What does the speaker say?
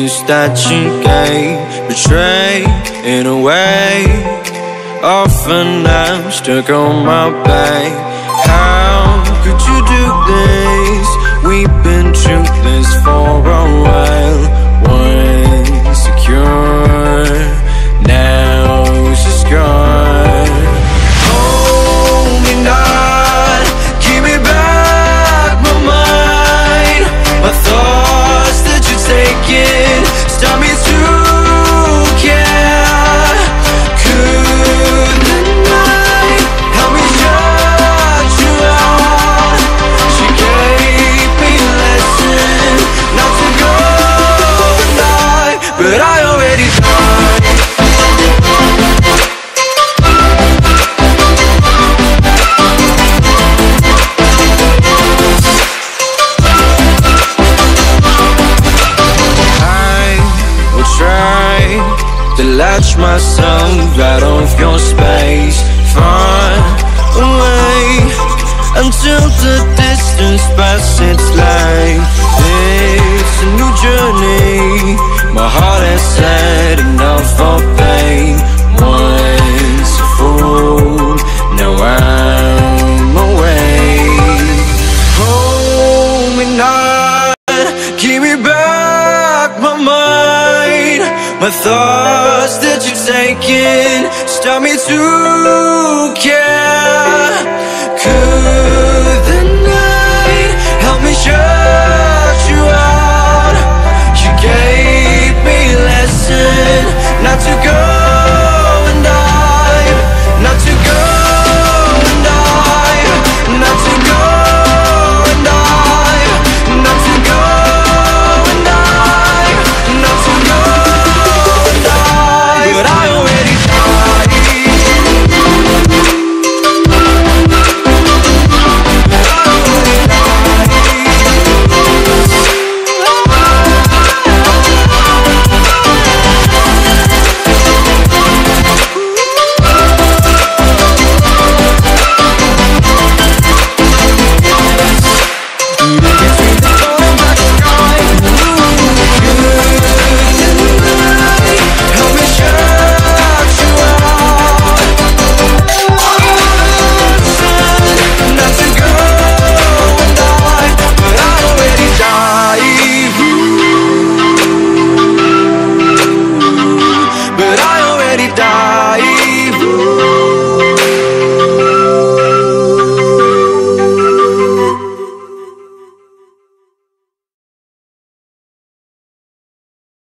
promise that you gave, betrayed in a way. Often I'm stuck on my back. How could you do this? We've been trueless for a while. Once secure, now she's gone. Hold me not, give me back my mind. My thoughts that you're taking stop me to care. Could the night help me shut you out? She gave me a lesson not to go and die, but I already died. Try to latch myself out of your space, far away, until the distance passes like it's a new journey. My heart has had enough of pain. Once a fool, now I'm away. Hold me not, give me back my mind. My thoughts that you're taking stop me to care. Could the night help me shut you out? You gave me a lesson not to go and die, not to go and die, not to go and die, not to go and die, not to go. But I already died. But I already died.